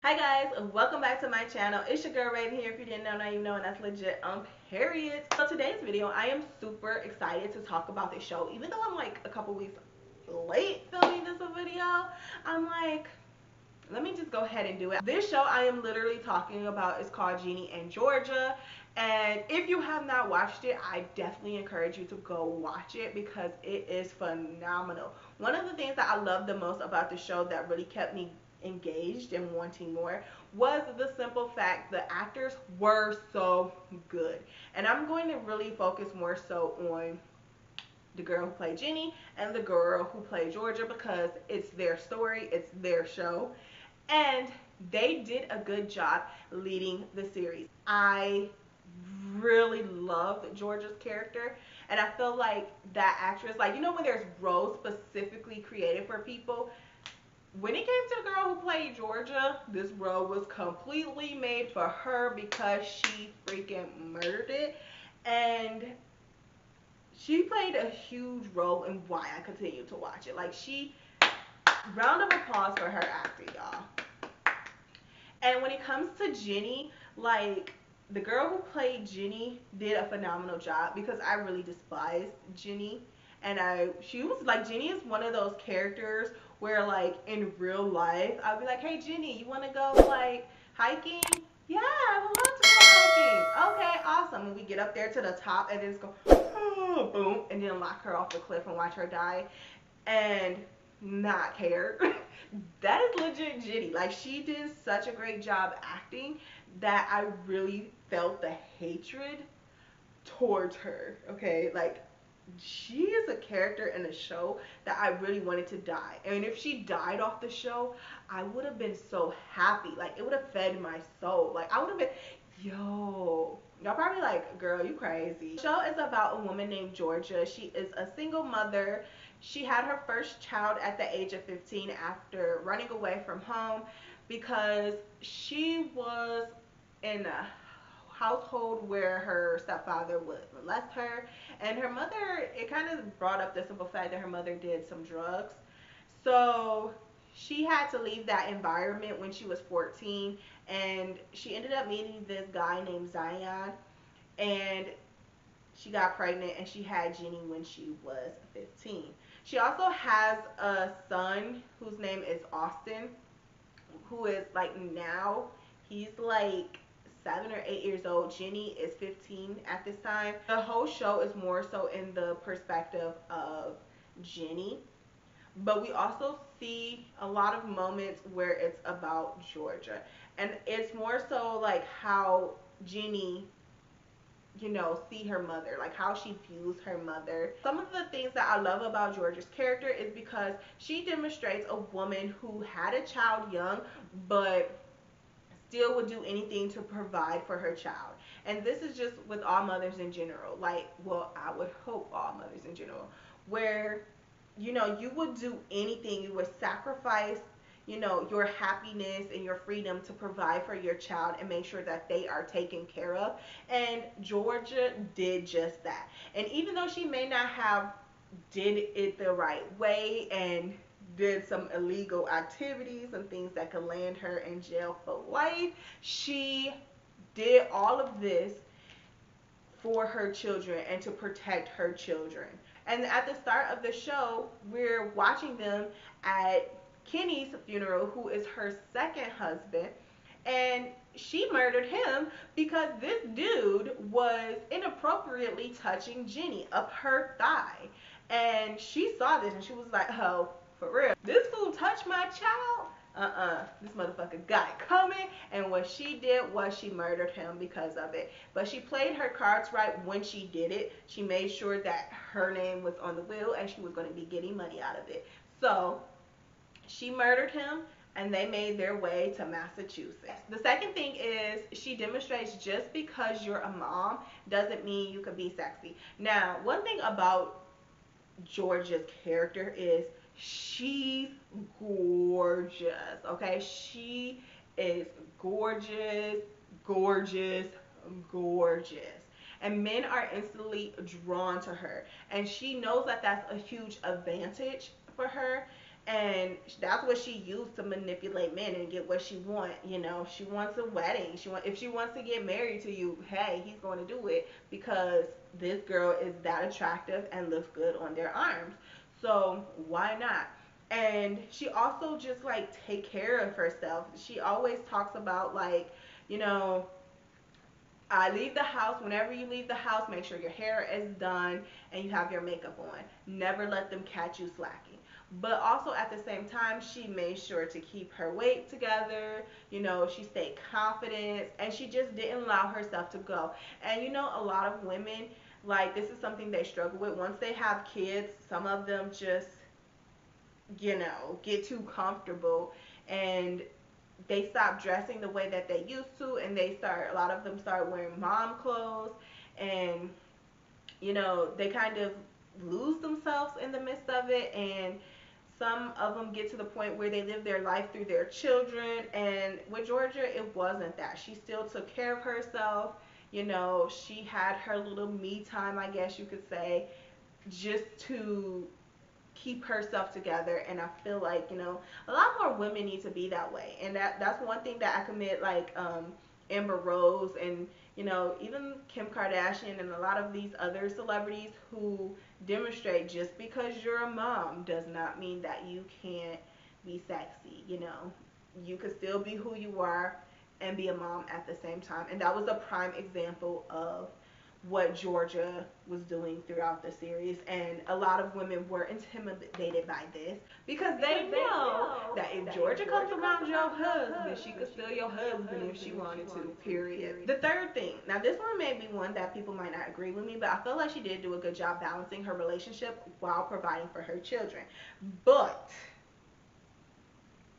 Hi guys, welcome back to my channel. It's your girl Raze here. If you didn't know, now you know, and that's legit period. So today's video, I am super excited to talk about this show. Even though I'm like a couple weeks late filming this video, I'm like, let me just go ahead and do it. This show I am literally talking about is called Ginny and Georgia. And if you have not watched it, I definitely encourage you to go watch it because it is phenomenal. One of the things that I love the most about the show that really kept me engaged and wanting more was the simple fact the actors were so good. And I'm going to really focus more so on the girl who played Ginny and the girl who played Georgia because it's their story, it's their show, and they did a good job leading the series. I really loved Georgia's character, and I feel like that actress, like, you know when there's roles specifically created for people, when it came to the girl who played Georgia, this role was completely made for her because she freaking murdered it. And she played a huge role in why I continue to watch it. Like, round of applause for her acting, y'all. And when it comes to Ginny, like, the girl who played Ginny did a phenomenal job because I really despised Ginny. And she was like, Ginny is one of those characters where, like, in real life, I'd be like, hey, Ginny, you want to go, like, hiking? Yeah, I would love to go hiking. Okay, awesome. And we get up there to the top and then just go, oh, boom, and then lock her off the cliff and watch her die. And not care. That is legit Ginny. Like, she did such a great job acting that I really felt the hatred towards her. Okay, like, she is a character in the show that I really wanted to die. And if she died off the show, I would have been so happy. Like, it would have fed my soul. Like, I would have been, yo. Y'all probably like, girl, you crazy. The show is about a woman named Georgia. She is a single mother. She had her first child at the age of 15 after running away from home because she was in a household where her stepfather would molest her, and her mother, it kind of brought up the simple fact that her mother did some drugs. So she had to leave that environment when she was 14, and she ended up meeting this guy named Zion, and she got pregnant and she had Ginny when she was 15. She also has a son whose name is Austin, who is like, now he's like 7 or 8 years old. Ginny is 15 at this time. The whole show is more so in the perspective of Ginny, but we also see a lot of moments where it's about Georgia, and it's more so like how Ginny, you know, see her mother, like how she views her mother. Some of the things that I love about Georgia's character is because she demonstrates a woman who had a child young but still would do anything to provide for her child. And this is just with all mothers in general. Like, well, I would hope all mothers in general, where, you know, you would do anything, you would sacrifice, you know, your happiness and your freedom to provide for your child and make sure that they are taken care of. And Georgia did just that. And even though she may not have did it the right way and did some illegal activities and things that could land her in jail for life, she did all of this for her children and to protect her children. And at the start of the show, we're watching them at Kenny's funeral, who is her second husband, and she murdered him because this dude was inappropriately touching Ginny up her thigh. And she saw this and she was like, oh, for real, this fool touched my child? This motherfucker got it coming. And what she did was she murdered him because of it. But she played her cards right when she did it. She made sure that her name was on the will and she was going to be getting money out of it. So she murdered him and they made their way to Massachusetts. The second thing is she demonstrates just because you're a mom doesn't mean you can be sexy. Now, one thing about Georgia's character is she's gorgeous, okay? She is gorgeous, gorgeous, gorgeous. And men are instantly drawn to her. And she knows that that's a huge advantage for her. And that's what she used to manipulate men and get what she want. You know, she wants a wedding. If she wants to get married to you, hey, he's going to do it because this girl is that attractive and looks good on their arms. So why not? And she also just like take care of herself. She always talks about like, you know, I leave the house. Whenever you leave the house, make sure your hair is done and you have your makeup on. Never let them catch you slacking. But also at the same time, she made sure to keep her weight together. You know, she stayed confident and she just didn't allow herself to go. And you know, a lot of women, like, this is something they struggle with. Once they have kids, some of them just, you know, get too comfortable and they stop dressing the way that they used to, and a lot of them start wearing mom clothes, and you know, they kind of lose themselves in the midst of it. And some of them get to the point where they live their life through their children. And with Georgia, it wasn't that. She still took care of herself. You know, she had her little me time, I guess you could say, just to keep herself together. And I feel like, you know, a lot more women need to be that way. And that's one thing that I commit, like Amber Rose and, you know, even Kim Kardashian and a lot of these other celebrities who demonstrate just because you're a mom does not mean that you can't be sexy. You know, you could still be who you are and be a mom at the same time. And that was a prime example of what Georgia was doing throughout the series. And a lot of women were intimidated by this because they know that if Georgia comes around your husband, she could steal your husband if she wanted to, period. The third thing, now this one may be one that people might not agree with me, but I feel like she did do a good job balancing her relationship while providing for her children. But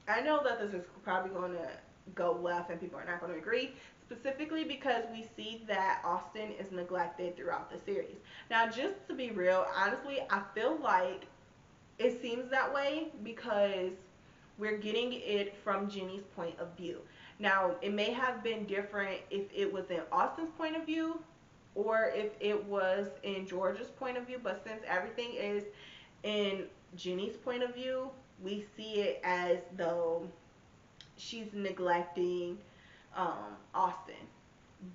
I know that this is probably going to go left and people are not going to agree, specifically because we see that Austin is neglected throughout the series. Now, just to be real, honestly, I feel like it seems that way because we're getting it from Ginny's point of view. Now, it may have been different if it was in Austin's point of view or if it was in Georgia's point of view, but since everything is in Ginny's point of view, we see it as though she's neglecting Austin.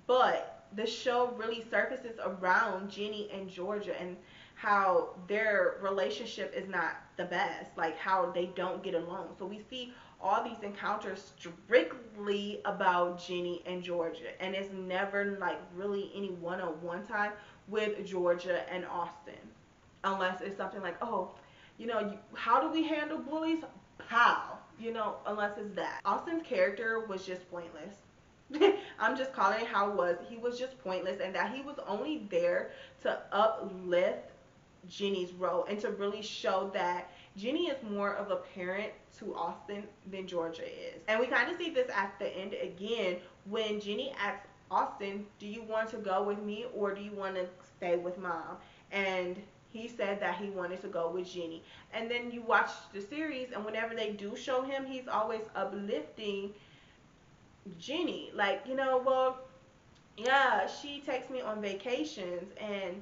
But the show really surfaces around Ginny and Georgia and how their relationship is not the best, like how they don't get along. So we see all these encounters strictly about Ginny and Georgia, and it's never like really any one-on-one time with Georgia and Austin, unless it's something like, oh, you know, how do we handle bullies? How? You know, unless it's that. Austin's character was just pointless. I'm just calling it how it was. He was just pointless, and that he was only there to uplift Ginny's role and to really show that Ginny is more of a parent to Austin than Georgia is. And we kind of see this at the end again when Ginny asks Austin, do you want to go with me or do you want to stay with mom? And he said that he wanted to go with Ginny. And then you watch the series, and whenever they do show him, he's always uplifting Ginny. Like, you know, well, yeah, she takes me on vacations and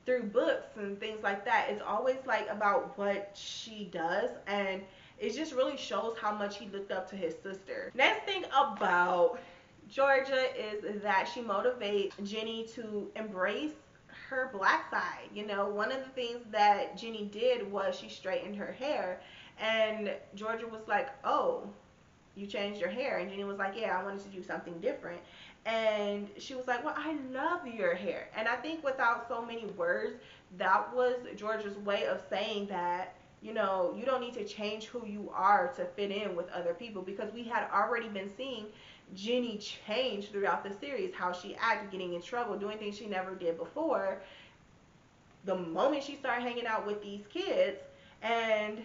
through books and things like that. It's always like about what she does, and it just really shows how much he looked up to his sister. Next thing about Georgia is that she motivates Ginny to embrace her black side. You know, one of the things that Ginny did was she straightened her hair, and Georgia was like, oh, you changed your hair? And Ginny was like, yeah, I wanted to do something different. And she was like, well, I love your hair. And I think without so many words, that was Georgia's way of saying that, you know, you don't need to change who you are to fit in with other people, because we had already been seeing Ginny change throughout the series, how she acted, getting in trouble, doing things she never did before. The moment she started hanging out with these kids, and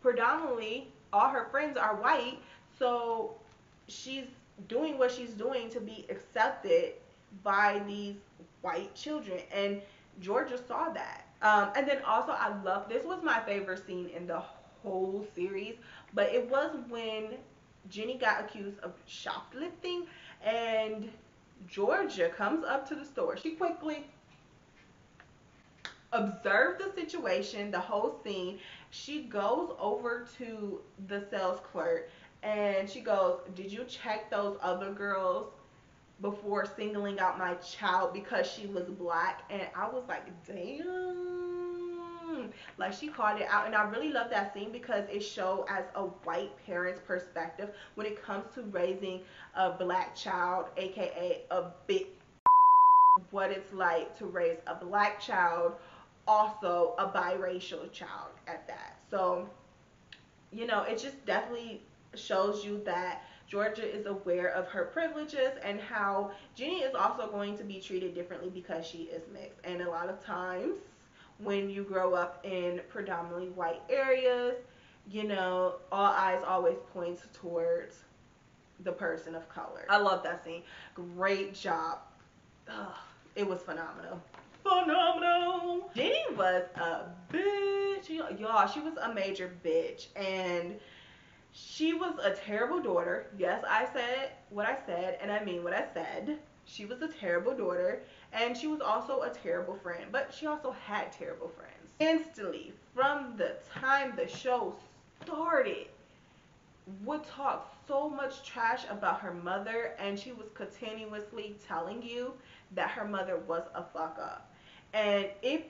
predominantly all her friends are white, so she's doing what she's doing to be accepted by these white children, and Georgia saw that. And then also, I love, this was my favorite scene in the whole series, but it was when Ginny got accused of shoplifting, and Georgia comes up to the store. She quickly observed the situation, the whole scene, She goes over to the sales clerk and she goes, "Did you check those other girls before singling out my child because she was black?" And I was like, damn. Like, she called it out. And I really love that scene because it showed as a white parent's perspective when it comes to raising a black child, aka a big, what it's like to raise a black child, also a biracial child at that. So, it just definitely shows you that Georgia is aware of her privileges and how Ginny is also going to be treated differently because she is mixed. And a lot of times when you grow up in predominantly white areas, all eyes always point towards the person of color. I love that scene. Great job. Ugh, it was phenomenal. Phenomenal. Ginny was a bitch. Y'all, she was a major bitch. And she was a terrible daughter. Yes, I said what I said, and I mean what I said. She was a terrible daughter, and she was also a terrible friend. But she also had terrible friends. Instantly, from the time the show started, would talk so much trash about her mother, and she was continuously telling you that her mother was a fuck up. And it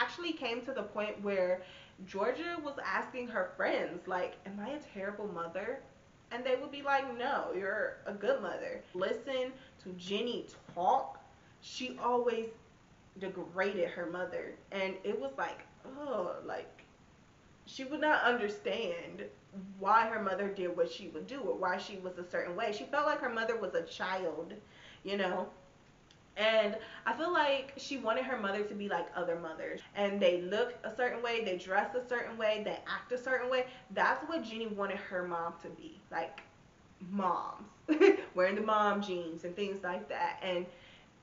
actually came to the point where Georgia was asking her friends, like, am I a terrible mother? And they would be like, no, you're a good mother. Listen to Ginny talk. She always degraded her mother. And it was like, oh, like, she would not understand why her mother did what she would do or why she was a certain way. She felt like her mother was a child, you know? And I feel like she wanted her mother to be like other mothers. And they look a certain way, they dress a certain way, they act a certain way. That's what Ginny wanted her mom to be. Like moms. Wearing the mom jeans and things like that. And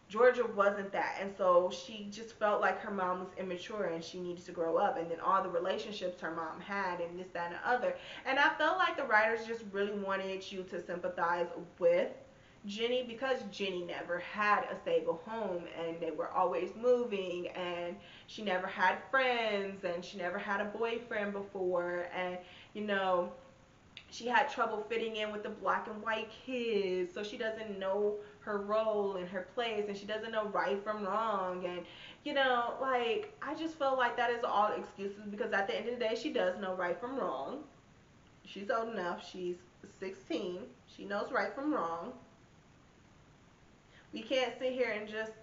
Georgia wasn't that. And so she just felt like her mom was immature and she needed to grow up. And then all the relationships her mom had and this, that, and the other. And I felt like the writers just really wanted you to sympathize with Ginny because Ginny never had a stable home and they were always moving and she never had friends and she never had a boyfriend before, and she had trouble fitting in with the black and white kids, so she doesn't know her role and her place, and she doesn't know right from wrong. And like, I just feel like that is all excuses because at the end of the day she does know right from wrong. She's old enough, she's 16, she knows right from wrong. We can't sit here and just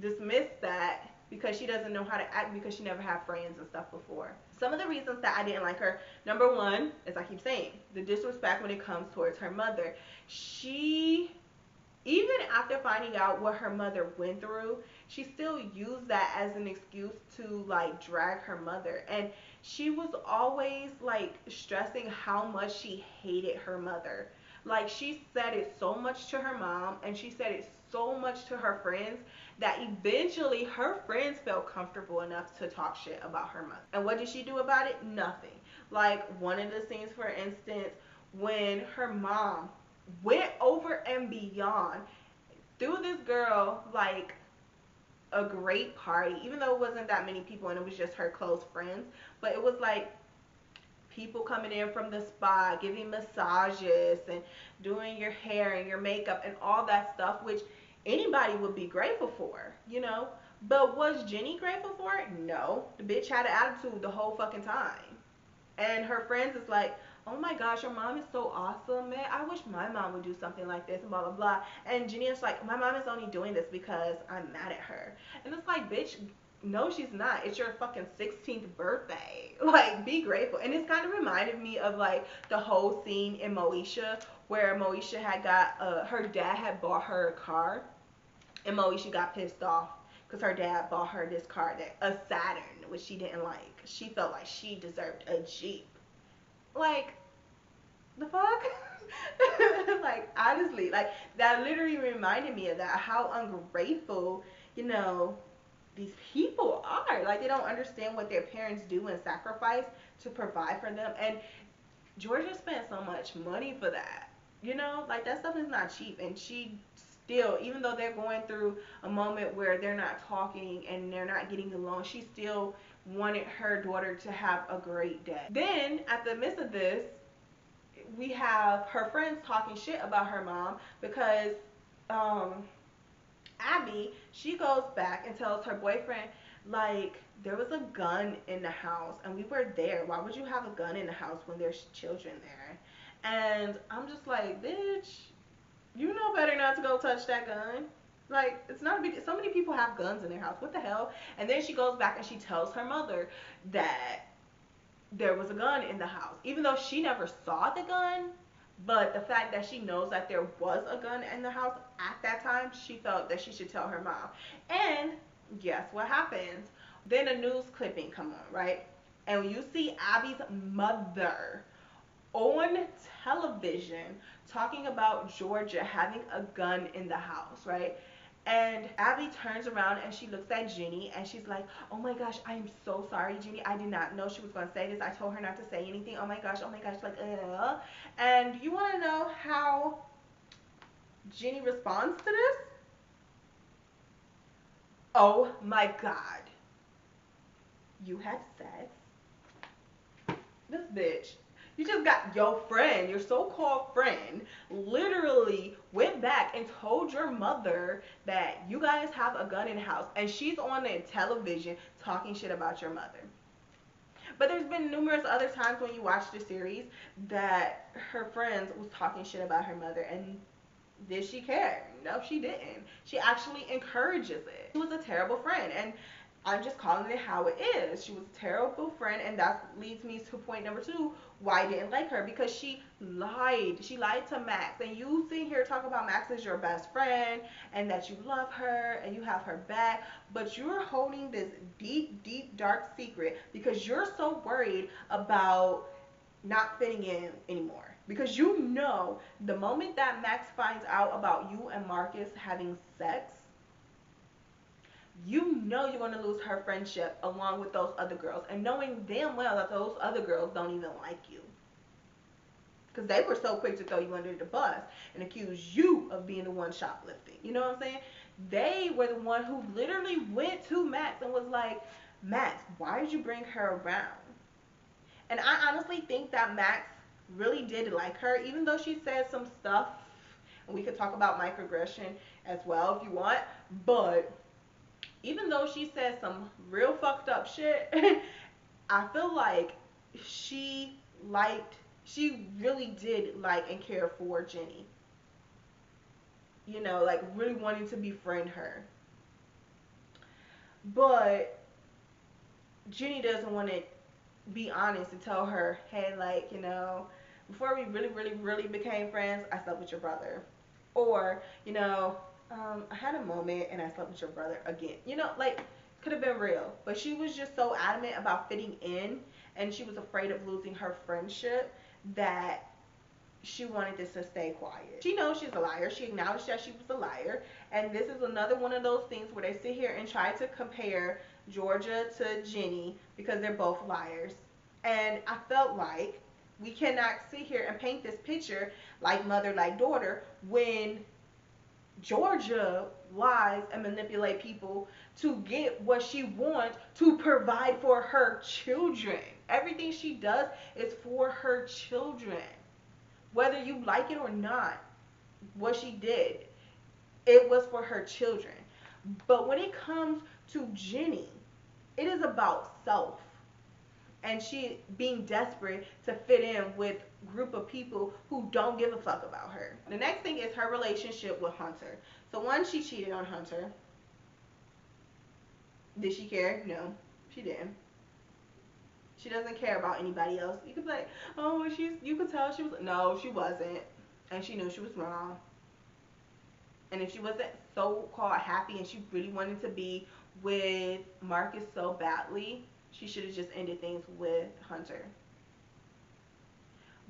dismiss that because she doesn't know how to act because she never had friends and stuff before. Some of the reasons that I didn't like her, number one, as I keep saying, the disrespect when it comes towards her mother. She, even after finding out what her mother went through, she still used that as an excuse to like drag her mother. And she was always like stressing how much she hated her mother. Like, she said it so much to her mom and she said it so much to her friends that eventually her friends felt comfortable enough to talk shit about her mother. And what did she do about it? Nothing. Like, one of the scenes, for instance, when her mom went over and beyond, threw this girl like a great party, even though it wasn't that many people and it was just her close friends, but it was like people coming in from the spa, giving massages and doing your hair and your makeup and all that stuff, which anybody would be grateful for, But was Ginny grateful for it? No. The bitch had an attitude the whole fucking time. And her friends is like, oh my gosh, your mom is so awesome, man. I wish my mom would do something like this and blah, blah, blah. And Ginny is like, my mom is only doing this because I'm mad at her. And it's like, bitch, no, she's not. It's your fucking 16th birthday. Like, be grateful. And it's kind of reminded me of like the whole scene in Moesha where Moesha had got, her dad had bought her a car. And Moesha got pissed off because her dad bought her this car, a Saturn, which she didn't like. She felt like she deserved a Jeep. Like, the fuck? Like, honestly, like, that literally reminded me of that, how ungrateful, these people are. Like, they don't understand what their parents do and sacrifice to provide for them. And Georgia spent so much money for that. Like, that stuff is not cheap. And she still, even though they're going through a moment where they're not talking and they're not getting along, she still wanted her daughter to have a great day. Then at the midst of this, we have her friends talking shit about her mom because Abby, she goes back and tells her boyfriend, like, there was a gun in the house and we were there. Why would you have a gun in the house when there's children there? And I'm just like, bitch, you know better not to go touch that gun. Like, it's not a big, so many people have guns in their house. What the hell? And then she goes back and she tells her mother that there was a gun in the house. Even though she never saw the gun, but the fact that she knows that there was a gun in the house at that time, she felt that she should tell her mom. And guess what happens? Then a news clipping come on, right? And you see Abby's mother on television talking about Georgia having a gun in the house, right? And Abby turns around and she looks at Ginny and she's like, oh my gosh, I'm so sorry, Ginny. I did not know she was going to say this. I told her not to say anything. Oh my gosh, like, And you want to know how Ginny responds to this? Oh my God. You had sex? This bitch. You just got your friend, your so-called friend, literally went back and told your mother that you guys have a gun in the house. And she's on the television talking shit about your mother. But there's been numerous other times when you watch the series that her friends was talking shit about her mother. And did she care? No, she didn't. She actually encourages it. She was a terrible friend. And I'm just calling it how it is. She was a terrible friend, and that leads me to point number 2, why I didn't like her. Because she lied. She lied to Max. And you sit here talking about Max as your best friend, and that you love her, and you have her back, but you're holding this deep, deep, dark secret because you're so worried about not fitting in anymore. Because you know the moment that Max finds out about you and Marcus having sex, you know you're going to lose her friendship along with those other girls. And knowing damn well that those other girls don't even like you. Because they were so quick to throw you under the bus and accuse you of being the one shoplifting. You know what I'm saying? They were the one who literally went to Max and was like, Max, why did you bring her around? And I honestly think that Max really did like her, even though she said some stuff. And we could talk about microaggression as well if you want. But even though she said some real fucked up shit, I feel like she really did like and care for Ginny. You know, like really wanting to befriend her. But Ginny doesn't want to be honest and tell her, hey, like, you know, before we really became friends, I slept with your brother. Or, you know, I had a moment and I slept with your brother again. You know, like, could have been real. But she was just so adamant about fitting in, and she was afraid of losing her friendship that she wanted this to stay quiet. She knows she's a liar. She acknowledged that she was a liar. And this is another one of those things where they sit here and try to compare Georgia to Ginny because they're both liars. And I felt like we cannot sit here and paint this picture like mother, like daughter, when Georgia lies and manipulate people to get what she wants to provide for her children. Everything she does is for her children. Whether you like it or not, what she did, it was for her children. But when it comes to Ginny, it is about self. And she being desperate to fit in with a group of people who don't give a fuck about her. The next thing is her relationship with Hunter. So one, she cheated on Hunter. Did she care? No, she didn't. She doesn't care about anybody else. You could be like, oh, you could tell she was. No, she wasn't. And she knew she was wrong. And if she wasn't so-called happy and she really wanted to be with Marcus so badly, she should have just ended things with Hunter.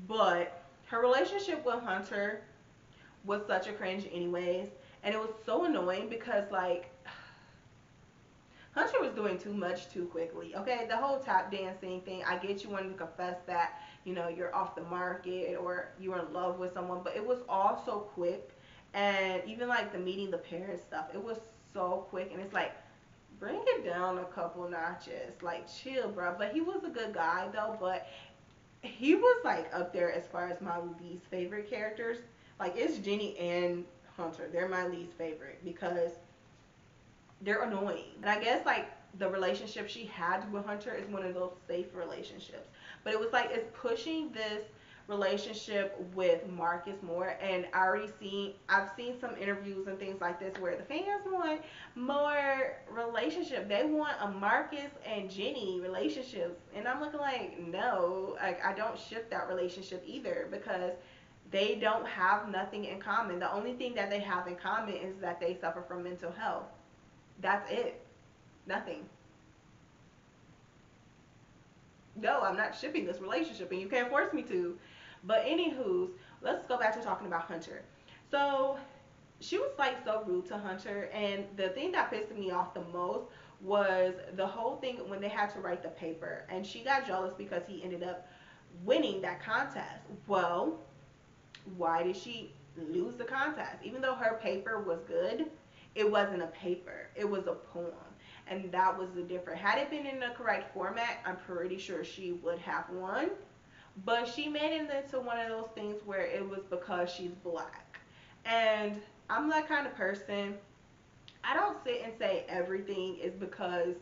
But her relationship with Hunter was such a cringe anyways. And it was so annoying because, like, Hunter was doing too much too quickly, okay? The whole tap dancing thing, I get you wanting to confess that, you know, you're off the market or you're in love with someone, but it was all so quick. And even, like, the meeting the parents stuff, it was so quick. And it's like, bring it down a couple notches. Like, chill, bro. But he was a good guy, though. But he was, like, up there as far as my least favorite characters. Like, it's Ginny and Hunter. They're my least favorite because they're annoying. And I guess, like, the relationship she had with Hunter is one of those safe relationships. But it was like, it's pushing this relationship with Marcus more, and I've seen some interviews and things like this where the fans want more relationship. They want a Marcus and Ginny relationships, and I'm looking like, no, I don't ship that relationship either, because they don't have nothing in common. The only thing that they have in common is that they suffer from mental health. That's it. Nothing. No, I'm not shipping this relationship, and you can't force me to. But anywho's, let's go back to talking about Hunter. So she was, like, so rude to Hunter, and the thing that pissed me off the most was the whole thing when they had to write the paper, and she got jealous because he ended up winning that contest. Well, why did she lose the contest? Even though her paper was good, it wasn't a paper, it was a poem. And that was the difference. Had it been in the correct format, I'm pretty sure she would have won. But she made it into one of those things where it was because she's black. And I'm that kind of person. I don't sit and say everything is because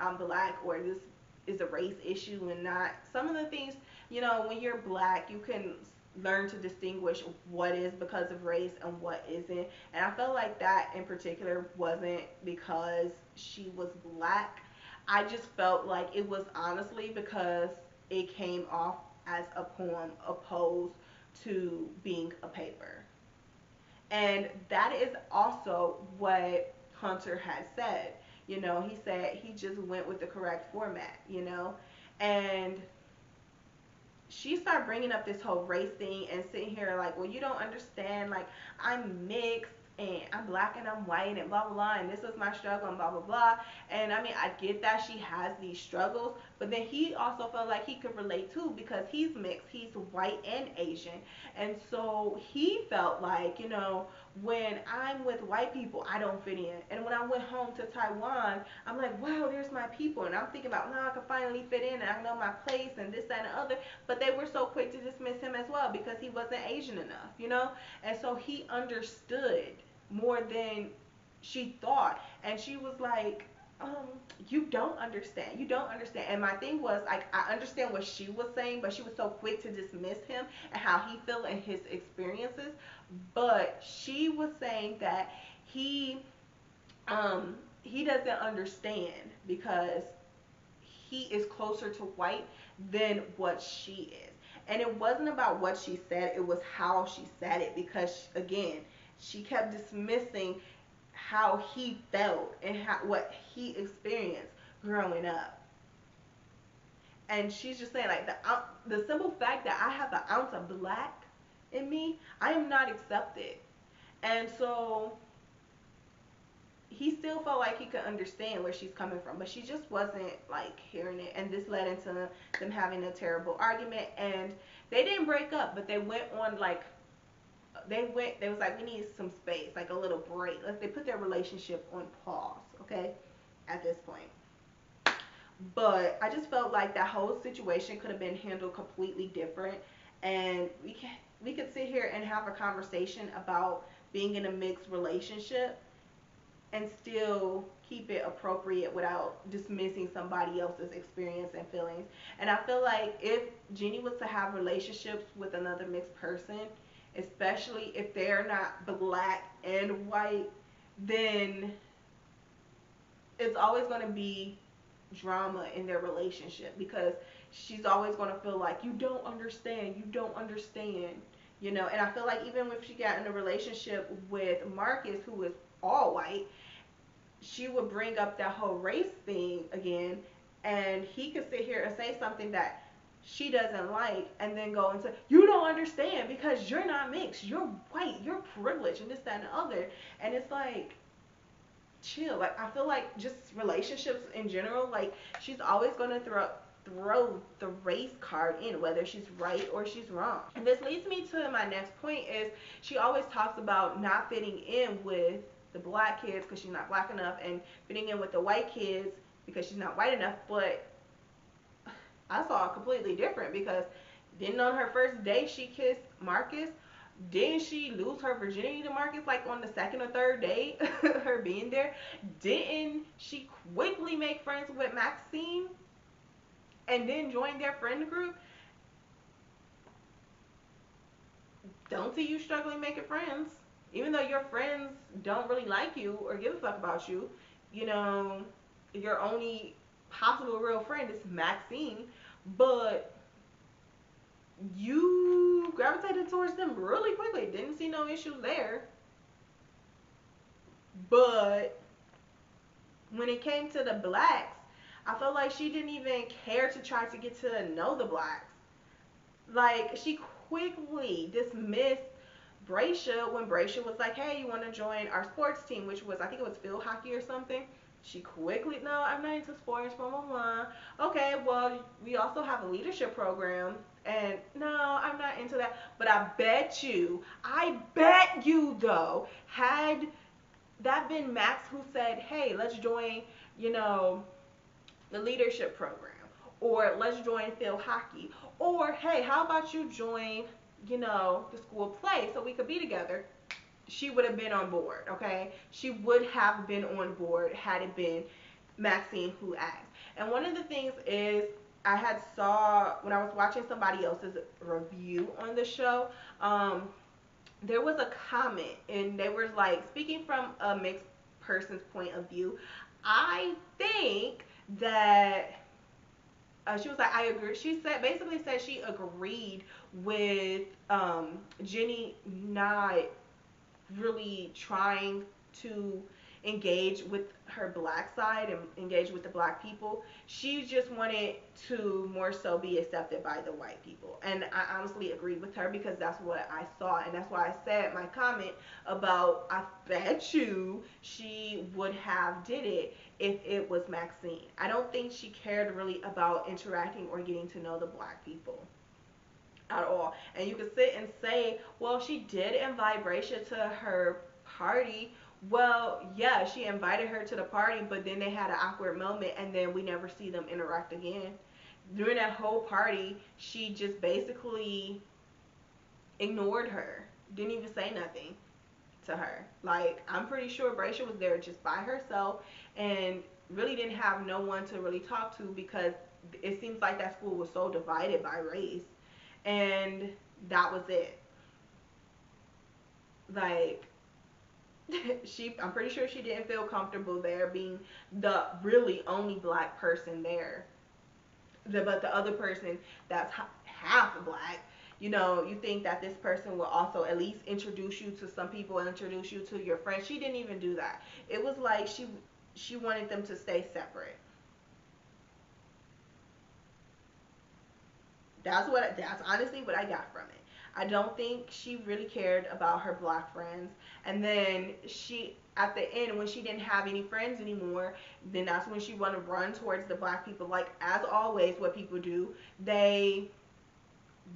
I'm black or this is a race issue and not. Some of the things, when you're black, you can learn to distinguish what is because of race and what isn't. And I felt like that in particular wasn't because she was black. I just felt like it was honestly because it came off as a poem opposed to being a paper. And that is also what Hunter had said. He said he just went with the correct format, and she started bringing up this whole race thing and sitting here like, well, you don't understand, like, I'm mixed and I'm black and I'm white and blah blah blah, and this is my struggle and blah blah blah. And I mean, I get that she has these struggles, but then he also felt like he could relate too because he's mixed, he's white and Asian. And so he felt like, when I'm with white people, I don't fit in, and when I went home to Taiwan, I'm like, wow, there's my people, and I'm thinking about, now I can finally fit in and I know my place and this, that, and the other. But they were so quick to dismiss him as well because he wasn't Asian enough. And so he understood more than she thought, and she was like, you don't understand, and my thing was, like, I understand what she was saying, but she was so quick to dismiss him and how he felt and his experiences. But she was saying that he doesn't understand because he is closer to white than what she is. And it wasn't about what she said, it was how she said it, because again, she kept dismissing how he felt and what he experienced growing up. And she's just saying, like, the simple fact that I have an ounce of black in me, I am not accepted. And so he still felt like he could understand where she's coming from, but she just wasn't, like, hearing it. And this led into them having a terrible argument, and they didn't break up, but they went on, like, they was like, we need some space, like a little break. Like, they put their relationship on pause, okay, at this point. But I just felt like that whole situation could have been handled completely different, and we could sit here and have a conversation about being in a mixed relationship and still keep it appropriate without dismissing somebody else's experience and feelings. And I feel like if Ginny was to have relationships with another mixed person, especially if they're not black and white, then it's always going to be drama in their relationship, because she's always going to feel like, you don't understand, and I feel like even if she got in a relationship with Marcus, who is all white, she would bring up that whole race thing again, and he could sit here and say something that she doesn't like, and then go into, you don't understand because you're not mixed, you're white, you're privileged, and this, that, and the other. And it's like, chill. Like, I feel like just relationships in general, like, she's always going to throw the race card in, whether she's right or she's wrong. And this leads me to my next point is, she always talks about not fitting in with the black kids because she's not black enough, and fitting in with the white kids because she's not white enough. But I saw it completely different because didn't on her first day she kissed Marcus. Didn't she lose her virginity to Marcus like on the second or third day her being there? Didn't she quickly make friends with Maxine and then join their friend group? Don't see you struggling making friends. Even though your friends don't really like you or give a fuck about you, you know, your only possible real friend is Maxine, but you gravitated towards them really quickly. Didn't see no issues there. But when it came to the blacks, I felt like she didn't even care to try to get to know the blacks. Like, she quickly dismissed Bracia when Bracia was like, hey, you want to join our sports team, which was, I think it was field hockey or something. She quickly, no, I'm not into sports, blah, blah, blah. Okay, well, we also have a leadership program. And no, I'm not into that. But I bet you though, had that been Max who said, hey, let's join, you know, the leadership program, or let's join field hockey, or hey, how about you join, you know, the school play so we could be together, she would have been on board. Okay, she would have been on board had it been Maxine who asked. And one of the things is, I had saw when I was watching somebody else's review on the show, there was a comment and they were like, speaking from a mixed person's point of view, I think that she was like, I agree. She said, basically said she agreed with Ginny not really trying to engage with her black side and engage with the black people. She just wanted to more so be accepted by the white people. And I honestly agreed with her because that's what I saw. And that's why I said my comment about, I bet you she would have did it if it was Maxine. I don't think she cared really about interacting or getting to know the black people at all. And you could sit and say, well, she did invite Bracia to her party. Well, yeah, she invited her to the party, but then they had an awkward moment and then we never see them interact again. During that whole party, she just basically ignored her. Didn't even say nothing to her. Like, I'm pretty sure Bracia was there just by herself and really didn't have no one to really talk to because it seems like that school was so divided by race. And that was it. Like, I'm pretty sure she didn't feel comfortable there being the really only black person there. But the other person that's half black, you know, you think that this person will also at least introduce you to some people and introduce you to your friends. She didn't even do that. It was like she wanted them to stay separate. That's honestly what I got from it. I don't think she really cared about her black friends. And then she, at the end, when she didn't have any friends anymore, then that's when she wanted to run towards the black people. Like, as always, what people do, they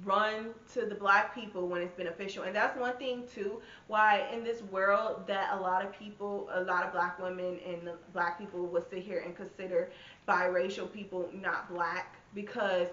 run to the black people when it's beneficial. And that's one thing too, why in this world that a lot of people, a lot of black women and black people would sit here and consider biracial people not black, because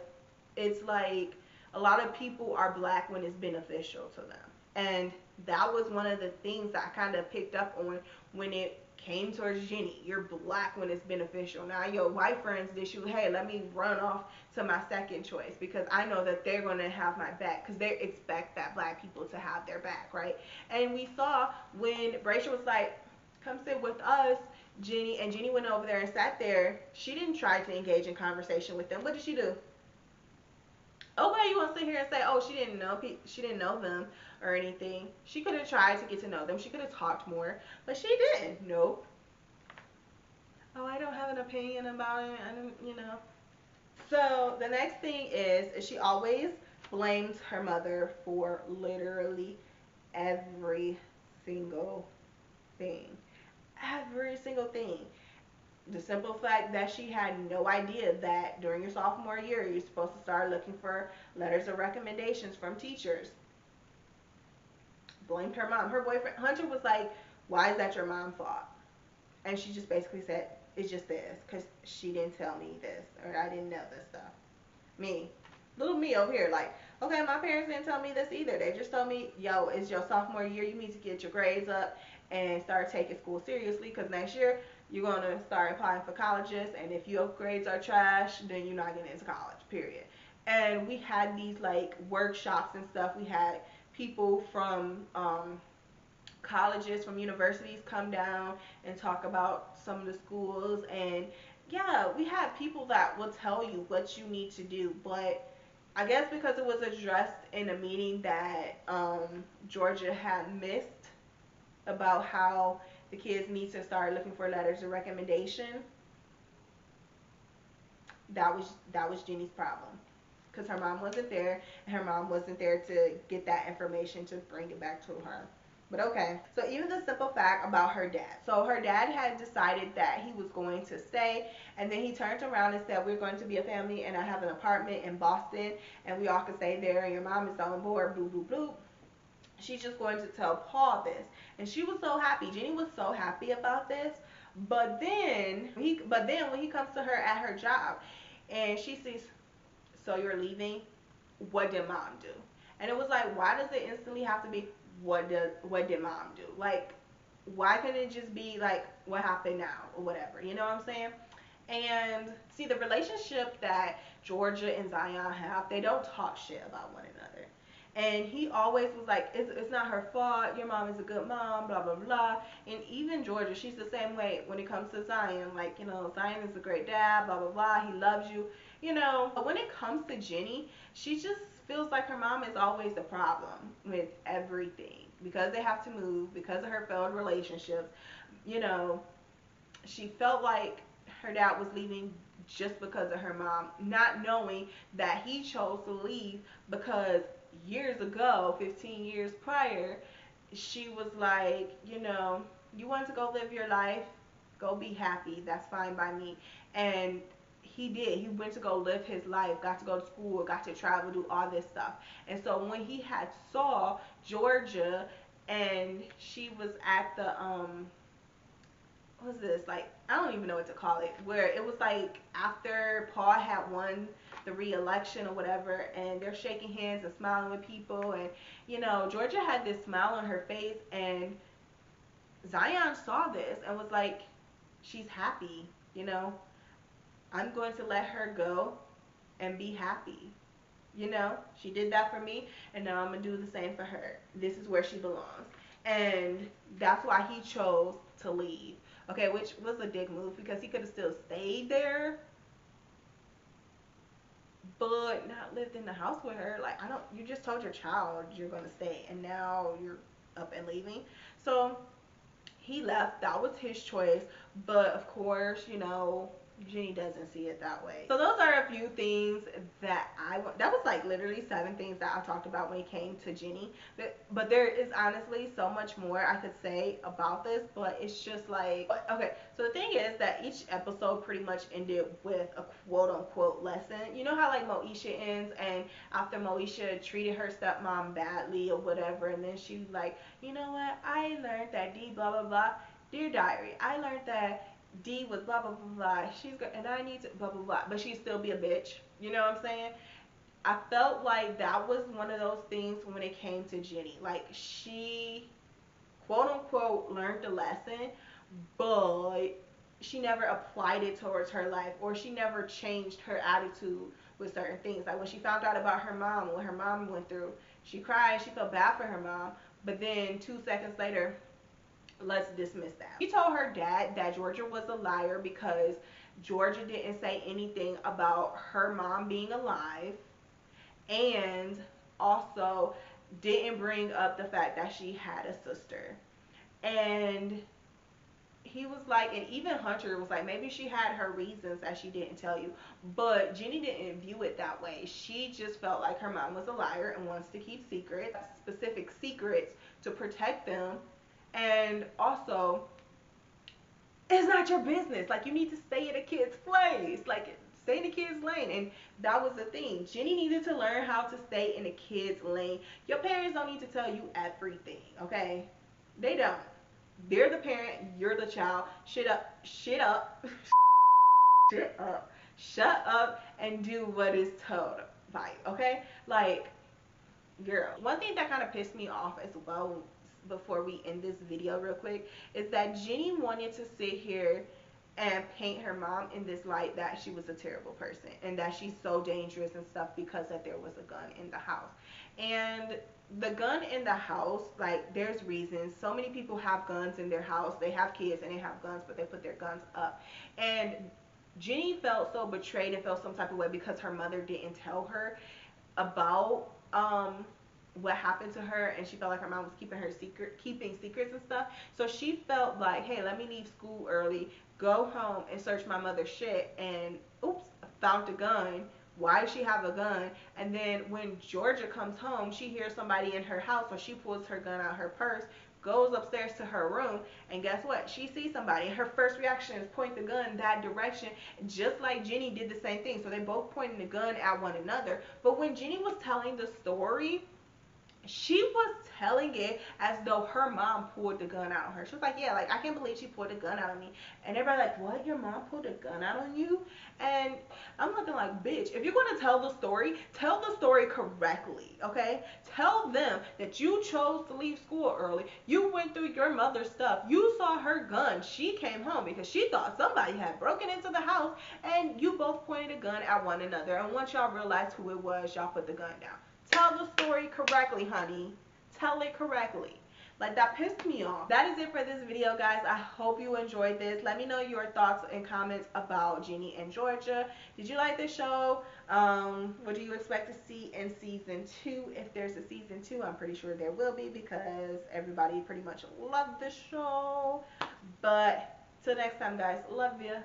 it's like a lot of people are black when it's beneficial to them. And that was one of the things that I kind of picked up on when it came towards Ginny. You're black when it's beneficial. Now your white friends dish you, hey, let me run off to my second choice because I know that they're going to have my back, because they expect that black people to have their back, right? And we saw when Bracia was like, come sit with us, Ginny, and Ginny went over there and sat there. She didn't try to engage in conversation with them. What did she do? Okay, you want to sit here and say, oh, she didn't know them or anything. She could have tried to get to know them. She could have talked more, but she didn't. Nope. Oh, I don't have an opinion about it. I don't, you know. So the next thing is she always blames her mother for literally every single thing. Every single thing. The simple fact that she had no idea that during your sophomore year you're supposed to start looking for letters of recommendations from teachers. Blamed her mom. Her boyfriend Hunter was like, Why is that your mom's fault? And she just basically said, it's just this, because she didn't tell me this, or I didn't know this stuff. Me. Little me over here, like, okay, my parents didn't tell me this either. They just told me, yo, it's your sophomore year. You need to get your grades up and start taking school seriously, because next year you're going to start applying for colleges. And if your grades are trash, then you're not getting into college, period. And we had these, like, workshops and stuff. We had people from colleges, from universities come down and talk about some of the schools. And yeah, we have people that will tell you what you need to do. But I guess because it was addressed in a meeting that Georgia had missed about how the kids need to start looking for letters of recommendation, that was Ginny's problem, because her mom wasn't there, and her mom wasn't there to get that information to bring it back to her. But okay. So even the simple fact about her dad. So her dad had decided that he was going to stay, and then he turned around and said, we're going to be a family, and I have an apartment in Boston, and we all can stay there, and your mom is on board, blue, blue, blue. She's just going to tell Paul this. And she was so happy. Jenny was so happy about this. But then when he comes to her at her job, and she sees, so you're leaving? What did mom do? And it was like, why does it instantly have to be, what did mom do? Like, why couldn't it just be like, what happened now, or whatever? You know what I'm saying? And see, the relationship that Georgia and Zion have, they don't talk shit about one another. And he always was like, it's not her fault, your mom is a good mom, blah, blah, blah. And even Georgia, she's the same way when it comes to Zion. Like, you know, Zion is a great dad, blah, blah, blah, he loves you, you know. But when it comes to Ginny, she just feels like her mom is always the problem with everything. Because they have to move, because of her failed relationships, you know, she felt like her dad was leaving just because of her mom, not knowing that he chose to leave because years ago, 15 years prior, she was like, you know, you want to go live your life, go be happy, that's fine by me. And he did. He went to go live his life, got to go to school, got to travel, do all this stuff. And so when he had saw Georgia, and she was at the what was this, like, I don't even know what to call it, where it was like after Paul had won the re-election or whatever, and they're shaking hands and smiling with people, and you know, Georgia had this smile on her face, and Zion saw this and was like, she's happy, you know, I'm going to let her go and be happy. You know, she did that for me, and now I'm going to do the same for her. This is where she belongs. And that's why he chose to leave. Okay, which was a dick move, because he could have still stayed there, but not lived in the house with her. Like, you just told your child you're going to stay, and now you're up and leaving. So he left. That was his choice. But of course, you know, Ginny doesn't see it that way. So those are a few things that that was like literally 7 things that I talked about when it came to Ginny. But there is honestly so much more I could say about this, but it's just like, okay, so the thing is that each episode pretty much ended with a quote unquote lesson. You know how like Moesha ends, and after Moesha treated her stepmom badly or whatever, and then she like, you know what, I learned that D blah blah blah. Dear diary, I learned that D was blah blah blah blah. She's good, and I need to blah blah blah. But she'd still be a bitch. You know what I'm saying? I felt like that was one of those things when it came to Ginny. Like, she quote unquote learned the lesson, but she never applied it towards her life, or she never changed her attitude with certain things. Like when she found out about her mom, what her mom went through, she cried. She felt bad for her mom, but then 2 seconds later, let's dismiss that. She told her dad that Georgia was a liar because Georgia didn't say anything about her mom being alive, and also didn't bring up the fact that she had a sister. And he was like, and even Hunter was like, maybe she had her reasons that she didn't tell you. But Ginny didn't view it that way. She just felt like her mom was a liar and wants to keep secrets, specific secrets, to protect them. And also, it's not your business. Like, you need to stay in a kid's place. Like, stay in the kid's lane. And that was the thing. Ginny needed to learn how to stay in the kid's lane. Your parents don't need to tell you everything, okay? They don't. They're the parent, you're the child. Shut up, shut up, shut up, and do what is told by you, okay? Like, girl, one thing that kind of pissed me off as well, before we end this video real quick, is that Ginny wanted to sit here and paint her mom in this light that she was a terrible person and that she's so dangerous and stuff because that there was a gun in the house. And the gun in the house, like, there's reasons. So many people have guns in their house. They have kids and they have guns, but they put their guns up. And Ginny felt so betrayed and felt some type of way because her mother didn't tell her about what happened to her, and she felt like her mom was keeping secrets and stuff. So she felt like, hey, let me leave school early, go home and search my mother's shit, and oops, found a gun. Why does she have a gun? And then when Georgia comes home, she hears somebody in her house, so she pulls her gun out of her purse, goes upstairs to her room, and guess what? She sees somebody, and her first reaction is point the gun that direction, just like Ginny did the same thing. So they both pointed the gun at one another. But when Ginny was telling the story, she was telling it as though her mom pulled the gun out on her. She was like, yeah, like, I can't believe she pulled a gun out on me. And everybody like, what? Your mom pulled a gun out on you? And I'm looking like, bitch, if you're going to tell the story correctly, okay? Tell them that you chose to leave school early. You went through your mother's stuff. You saw her gun. She came home because she thought somebody had broken into the house, and you both pointed a gun at one another. And once y'all realized who it was, y'all put the gun down. Tell the story correctly, honey. Tell it correctly. Like, that pissed me off. That is it for this video, guys. I hope you enjoyed this. Let me know your thoughts and comments about Ginny and Georgia. Did you like this show? What do you expect to see in season 2? If there's a season 2, I'm pretty sure there will be because everybody pretty much loved the show. But till next time, guys. Love ya.